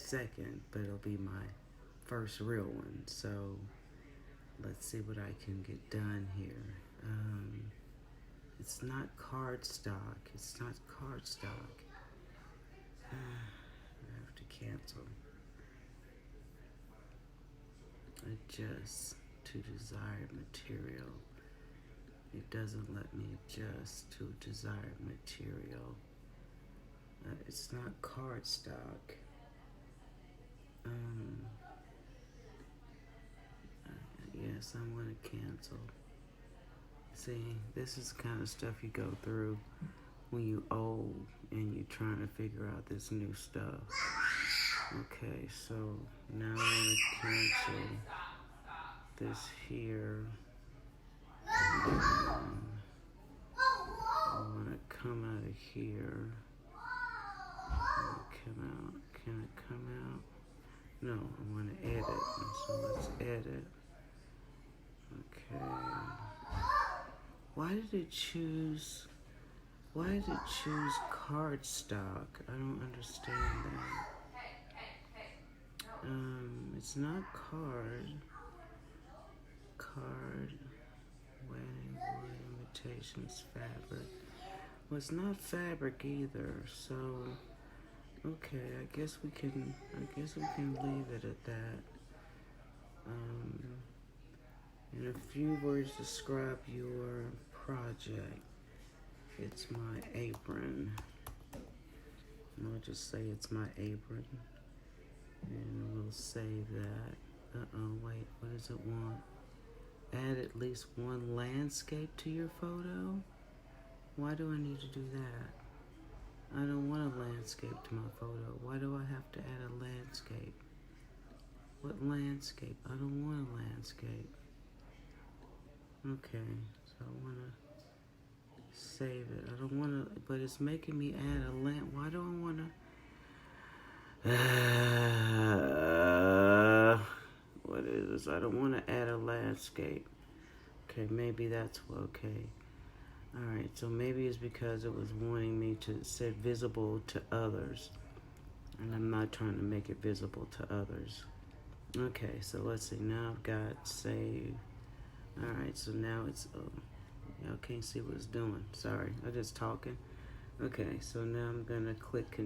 second, but it'll be my first real one. So let's see what I can get done here. It's not cardstock. It's not cardstock. I have to cancel. Adjust to desired material. It doesn't let me adjust to desired material. It's not cardstock. Yes, I'm going to cancel. See, this is the kind of stuff you go through when you old and you're trying to figure out this new stuff. Okay, so now I'm going to cancel this here. I want to come out of here. Come out. Can it come out? No, I want to edit. So let's edit. Okay. Why did it choose cardstock? I don't understand that. It's not card, wedding, wood, imitations, fabric. Well, it's not fabric either, so, okay, I guess we can leave it at that. In a few words, describe your project. It's my apron. And I'll just say it's my apron. And we'll save that. Wait, what does it want? Add at least one landscape to your photo? Why do I need to do that? I don't want a landscape to my photo. Why do I have to add a landscape? What landscape? I don't want a landscape. Okay, so I want to save it. I don't want to, but it's making me add a why do I want to, what is this? I don't want to add a landscape. Okay, maybe that's okay. All right, so maybe it's because it was wanting me to say visible to others, and I'm not trying to make it visible to others. Okay, so let's see, now I've got save. All right, so now it's, y'all can't see what it's doing. Sorry, I'm just talking. Okay, so now I'm gonna click,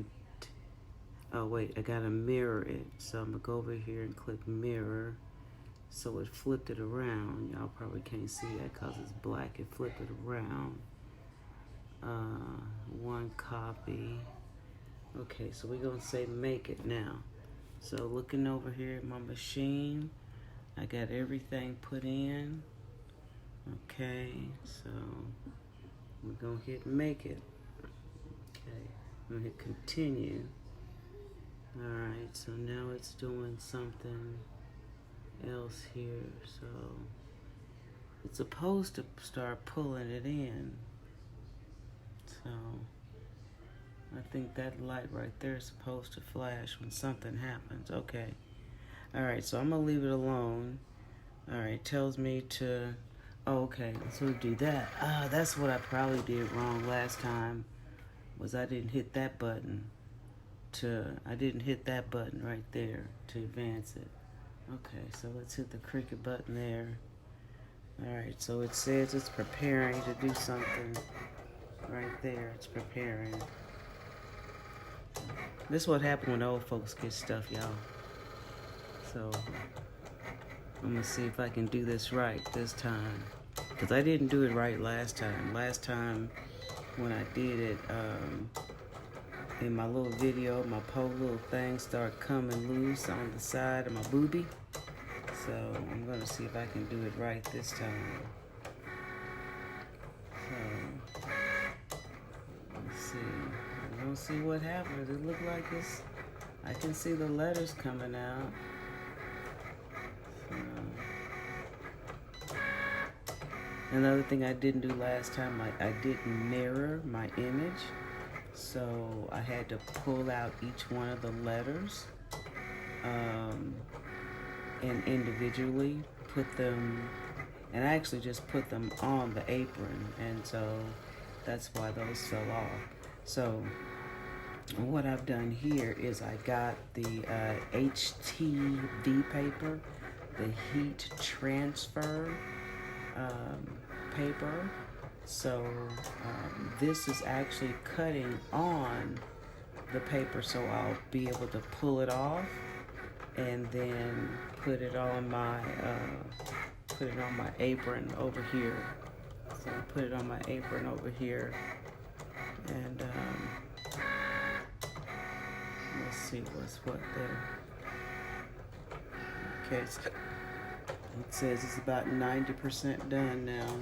oh wait, I gotta mirror it. So I'm gonna go over here and click mirror. So it flipped it around. Y'all probably can't see that because it's black. It flipped it around. One copy. Okay, so we're gonna say make it now. So looking over here at my machine, I got everything put in. Okay, so we're gonna hit make it. Okay, I'm gonna hit continue. All right, so now it's doing something else here. So it's supposed to start pulling it in. So I think that light right there is supposed to flash when something happens. Okay. All right, so I'm gonna leave it alone. All right, tells me to, oh, okay, so do that. That's what I probably did wrong last time, was I didn't hit that button right there to advance it. Okay, so let's hit the Cricut button there. All right, so it says it's preparing to do something right there. It's preparing. This is what happened when old folks get stuff, y'all. So I'm gonna see if I can do this right this time, because I didn't do it right last time. Last time when I did it, in my little video, my little thing started coming loose on the side of my boobie. So I'm gonna see if I can do it right this time. So let's see. We're gonna see what happens. It looked like it's, I can see the letters coming out. Another thing I didn't do last time, I didn't mirror my image. So I had to pull out each one of the letters and individually put them, and I actually just put them on the apron, and so that's why those fell off. So And what I've done here is I got the HTV paper, the heat transfer paper. So this is actually cutting on the paper, so I'll be able to pull it off and then put it on my apron over here. So I put it on my apron over here, and let's see what's what there. Okay, so it says it's about 90% done now.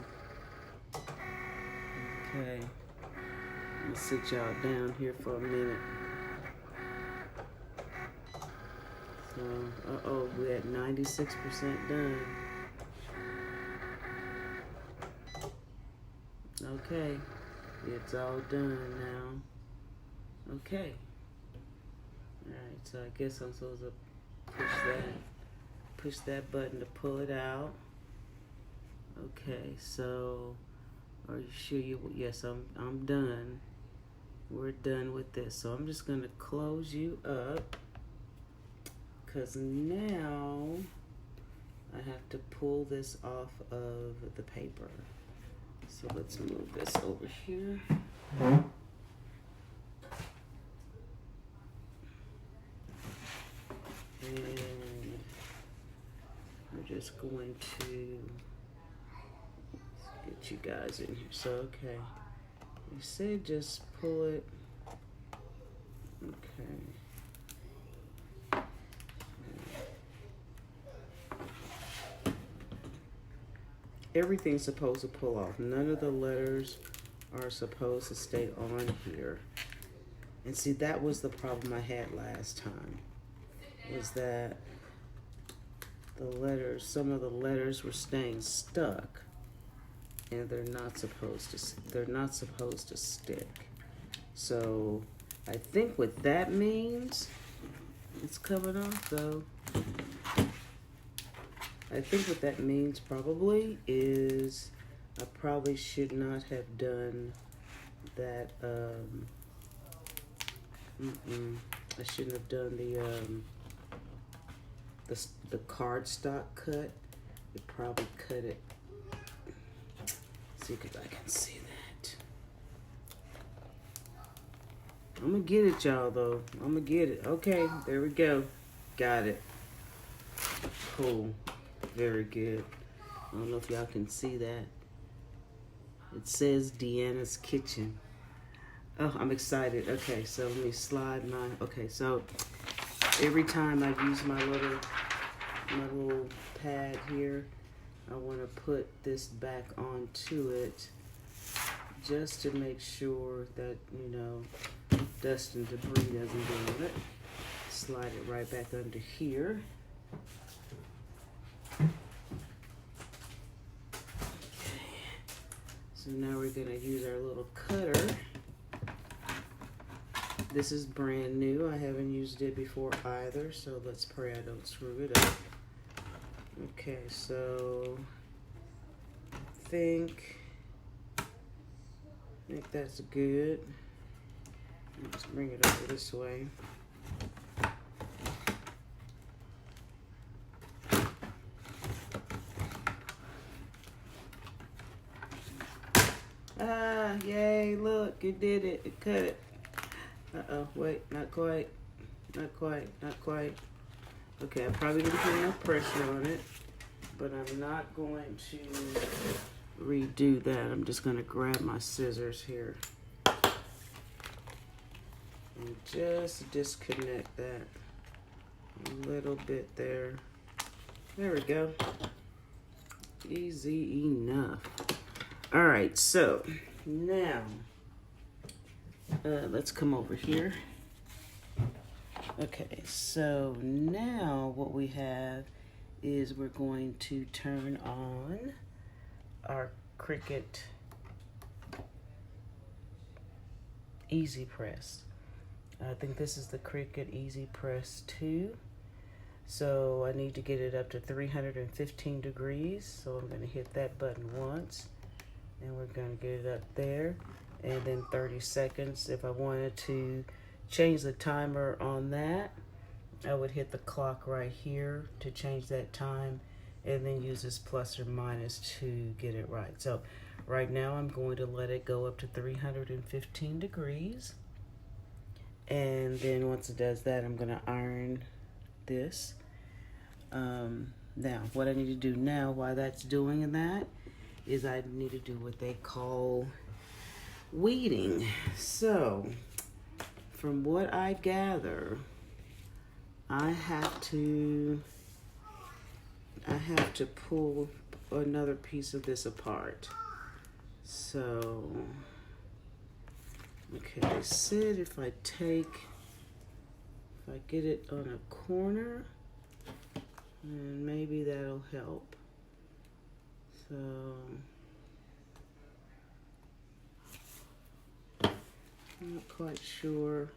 Okay, I'm gonna sit y'all down here for a minute. So, uh-oh, we're at 96% done. Okay, it's all done now. Okay. Alright, so I guess I'm supposed to push that button to pull it out. Okay, so are you sure yes, I'm done. We're done with this. So I'm just gonna close you up, because now I have to pull this off of the paper. So let's move this over here. And we're just going to get you guys in here. So, okay. You said just pull it. Okay. Everything's supposed to pull off. None of the letters are supposed to stay on here. And see, that was the problem I had last time, was that the letters, some of the letters were staying stuck, and they're not supposed to stick. So I think what that means, it's coming off though. I think what that means probably is I probably should not have done that. I shouldn't have done the cardstock cut. It probably cut it. See, because I can see that. I'm gonna get it, y'all. Though I'm gonna get it. Okay, there we go. Got it. Cool. Very good. I don't know if y'all can see that. It says Deanna's Kitchen. Oh, I'm excited. Okay, so let me slide my... Okay, so every time I use my little pad here, I want to put this back onto it just to make sure that, you know, dust and debris doesn't go on it. Slide it right back under here. So now we're gonna use our little cutter. This is brand new. I haven't used it before either, so let's pray I don't screw it up. Okay, so I think that's good. Let's bring it over this way. Ah, yay, look, it did it. It cut it. Uh-oh, wait, not quite. Not quite, not quite. Okay, I probably didn't put enough pressure on it, but I'm not going to redo that. I'm just going to grab my scissors here and just disconnect that a little bit there. There we go. Easy enough. All right, so now let's come over here. Okay, so now what we have is we're going to turn on our Cricut Easy Press. I think this is the Cricut Easy Press 2. So I need to get it up to 315 degrees. So I'm going to hit that button once. And we're going to get it up there. And then 30 seconds. If I wanted to change the timer on that, I would hit the clock right here to change that time, and then use this plus or minus to get it right. So right now I'm going to let it go up to 315 degrees. And then once it does that, I'm gonna iron this. Now, what I need to do now while that's doing that is I need to do what they call weeding. So, from what I gather, I have to pull another piece of this apart. So, okay, they said if I get it on a corner, and maybe that'll help. So, I'm not quite sure.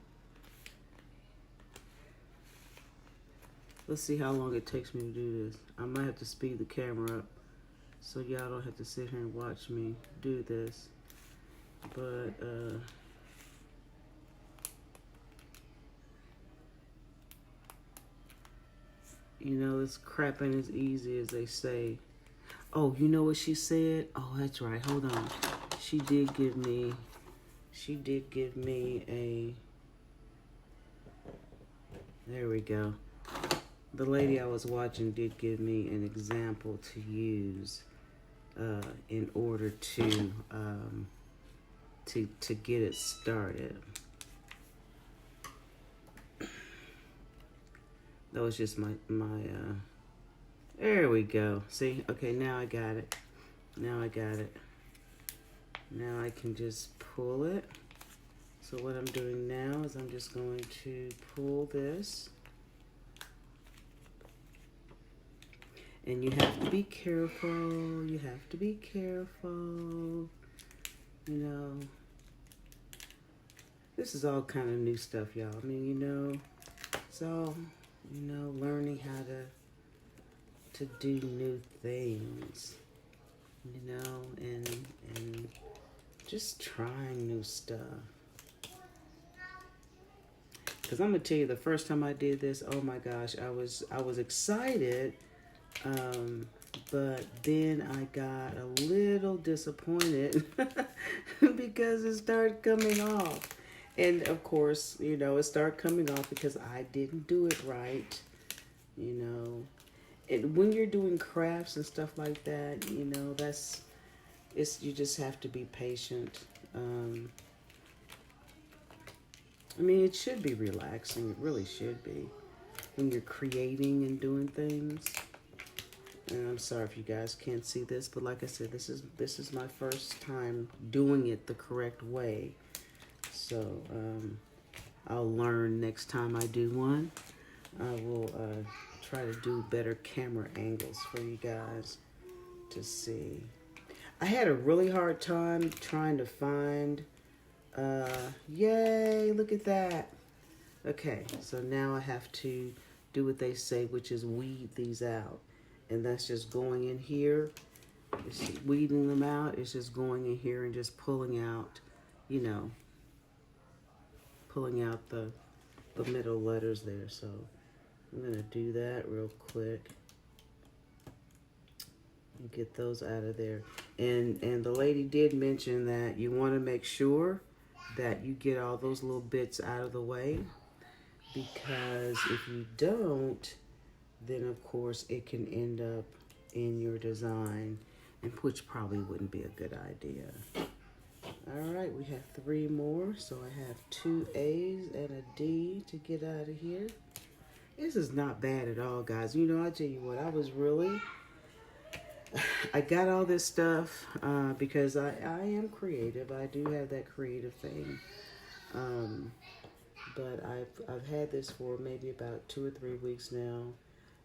Let's see how long it takes me to do this. I might have to speed the camera up so y'all don't have to sit here and watch me do this. But, you know, this crap ain't as easy as they say. Oh, you know what she said? Oh, that's right. Hold on. She did give me a, there we go. The lady I was watching did give me an example to use in order to get it started. That was just my there we go. See? Okay, now I got it. Now I got it. Now I can just pull it. So what I'm doing now is I'm just going to pull this. And you have to be careful. You have to be careful. You know, this is all kind of new stuff, y'all. I mean, you know, it's all, you know, learning how to do new things, you know, and just trying new stuff. Because I'm gonna tell you, the first time I did this, oh my gosh, I was excited, but then I got a little disappointed because it started coming off. And of course, you know, it started coming off because I didn't do it right, you know. And when you're doing crafts and stuff like that, you know, you just have to be patient. I mean, it should be relaxing. It really should be when you're creating and doing things. And I'm sorry if you guys can't see this, but like I said, this is my first time doing it the correct way. So I'll learn next time I do one. I will try to do better camera angles for you guys to see. I had a really hard time trying to find, yay, look at that. Okay, so now I have to do what they say, which is weed these out. And that's just going in here, it's weeding them out. It's just going in here and just pulling out, you know, pulling out the middle letters there. So I'm gonna do that real quick and get those out of there. And the lady did mention that you want to make sure that you get all those little bits out of the way, because if you don't, then of course it can end up in your design, and which probably wouldn't be a good idea. All right, we have 3 more, so I have 2 A's and a D to get out of here. This is not bad at all, guys. You know, I tell you what, I got all this stuff because I am creative. I do have that creative thing. But I've had this for maybe about 2 or 3 weeks now.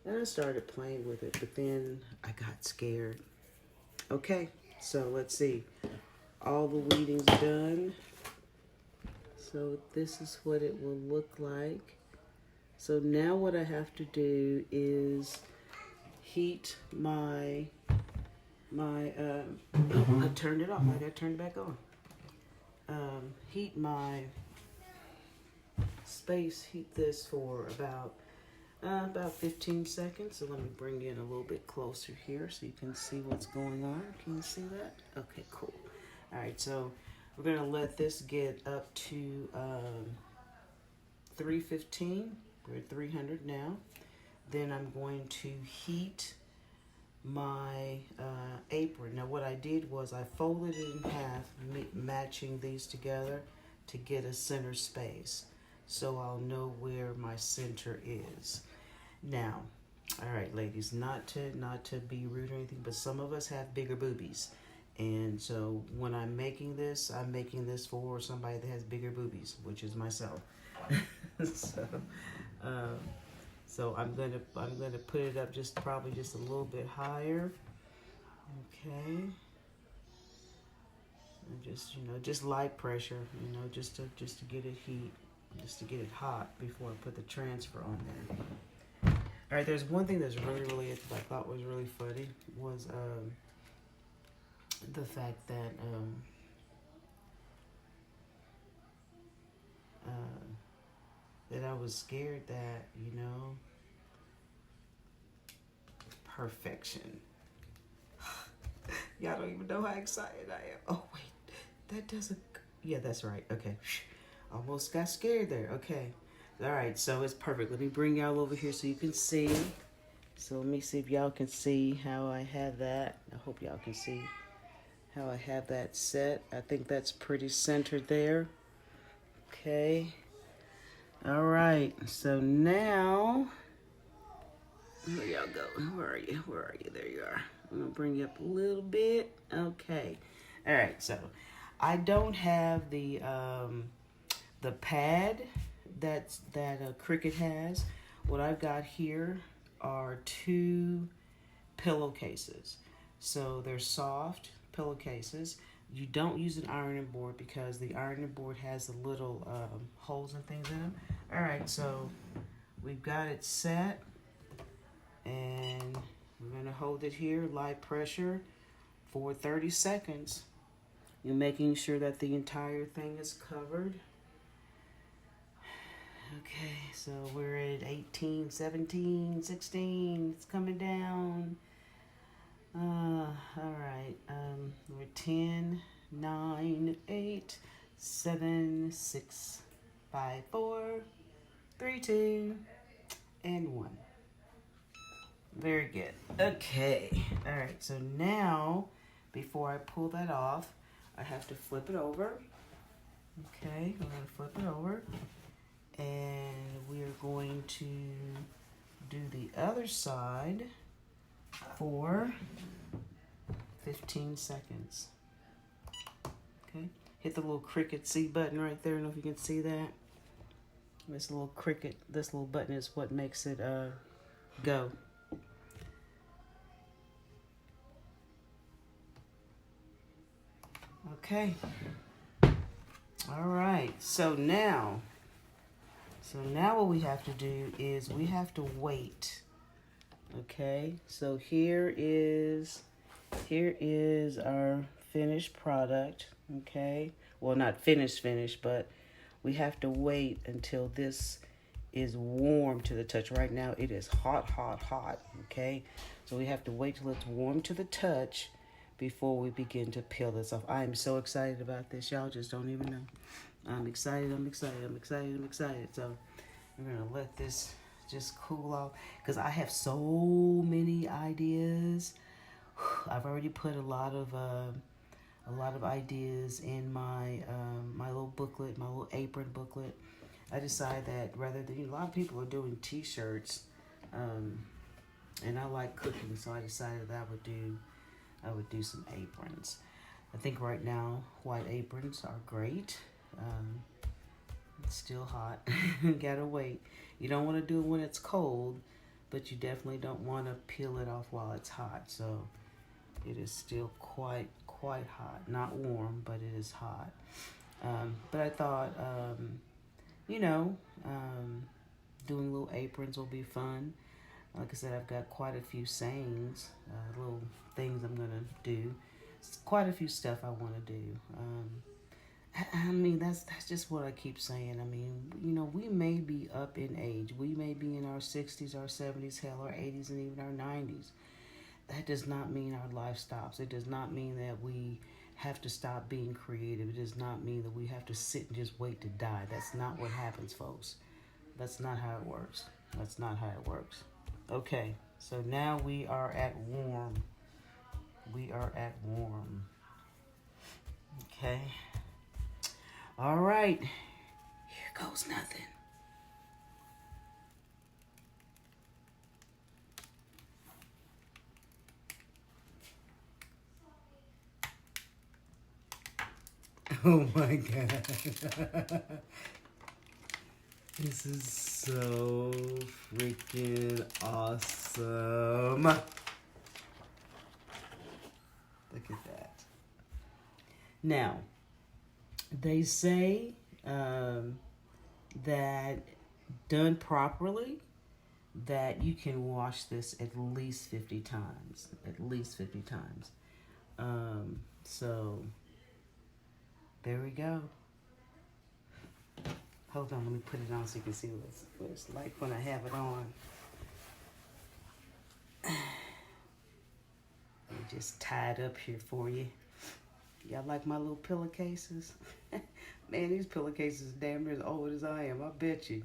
And I started playing with it, but then I got scared. Okay, so let's see. All the weeding's done. So this is what it will look like. So now what I have to do is heat my I turned it off. I got to turn it back on. Heat my space heat this for about 15 seconds. So let me bring you in a little bit closer here so you can see what's going on. Can you see that? Okay, cool. All right, so we're gonna let this get up to 315. We're at 300 now. Then I'm going to heat my apron. Now what I did was I folded it in half, matching these together to get a center space, so I'll know where my center is. Now, all right, ladies, not to be rude or anything, but some of us have bigger boobies, and so when I'm making this for somebody that has bigger boobies, which is myself. So I'm gonna put it up probably just a little bit higher. Okay. And just light pressure, just to get it heat, just to get it hot before I put the transfer on there. All right, there's one thing that's really I thought was really funny was the fact that that I was scared that, perfection. Y'all don't even know how excited I am. Oh, wait, that doesn't, yeah, that's right, okay. Almost got scared there, okay. All right, so it's perfect. Let me bring y'all over here so you can see. So let me see if y'all can see how I have that. I hope y'all can see how I have that set. I think that's pretty centered there. Okay. All right, so now, where y'all go? Where are you? Where are you? There you are. I'm gonna bring you up a little bit. Okay. All right, so I don't have the pad that Cricut has. What I've got here are 2 pillowcases. So they're soft pillowcases. You don't use an ironing board because the ironing board has the little holes and things in them. All right, so we've got it set, and we're gonna hold it here, light pressure, for 30 seconds. You're making sure that the entire thing is covered. Okay, so we're at 18, 17, 16, it's coming down. All right, we're 10, 9, 8, 7, 6, 5, 4, 3, 2, and 1. Very good. Okay, all right, so now, before I pull that off, I have to flip it over. Okay, we're gonna flip it over, and we're going to do the other side for 15 seconds. Okay, hit the little Cricut C button right there. I don't know if you can see that. This little Cricut, this little button is what makes it go. Okay. All right. So now what we have to do is we have to wait. Okay. So here is our finished product. Okay. Well, not finished, but we have to wait until this is warm to the touch. Right now it is hot. Okay. So we have to wait till it's warm to the touch before we begin to peel this off. I am so excited about this. Y'all just don't even know. I'm excited. So we're gonna let this just cool off because I have so many ideas. I've already put a lot of ideas in my my little booklet, my little apron booklet. I decided that rather than, a lot of people are doing t-shirts, and I like cooking, so I decided that I would do some aprons. I think right now white aprons are great. It's still hot. Gotta wait. You don't want to do it when it's cold, but you definitely don't want to peel it off while it's hot. So it is still quite hot. Not warm, but it is hot. But I thought, doing little aprons will be fun. Like I said, I've got quite a few sayings, little things I'm gonna do. Quite a few stuff I want to do. I mean, that's just what I keep saying. I mean, you know, we may be up in age. We may be in our 60s, our 70s, hell, our 80s, and even our 90s. That does not mean our life stops. It does not mean that we have to stop being creative. It does not mean that we have to sit and just wait to die. That's not what happens, folks. That's not how it works. That's not how it works. Okay, so now we are at warm. We are at warm. Okay. All right. Here goes nothing. Oh my God. This is so freaking awesome. Look at that. Now, they say that done properly, that you can wash this at least 50 times. At least 50 times. So, there we go. Hold on, let me put it on so you can see what it's like when I have it on. Let me just tie it up here for you. Y'all like my little pillowcases? Man, these pillowcases damn near as old as I am, I bet you.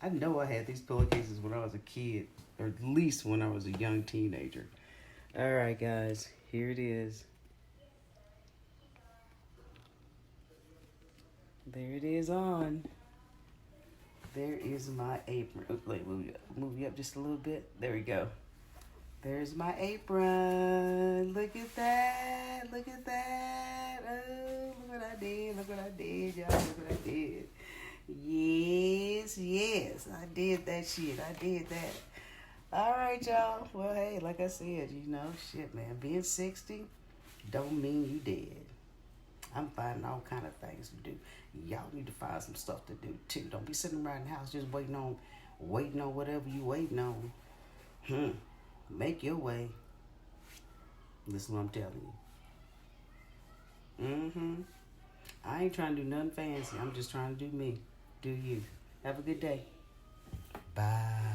I know I had these pillowcases when I was a kid, or at least when I was a young teenager. All right, guys, here it is. There it is on. There is my apron. Oh, wait, move you up just a little bit. There we go. There's my apron. Look at that. Look at that. Oh, look what I did. Look what I did, y'all. Look what I did. Yes. I did that shit. I did that. All right, y'all. Well, hey, like I said, you know, shit, man. Being 60 don't mean you dead. I'm finding all kind of things to do. Y'all need to find some stuff to do too. Don't be sitting around the house just waiting on whatever you waiting on. Make your way. Listen what I'm telling you. I ain't trying to do nothing fancy. I'm just trying to do me. Do you. Have a good day. Bye.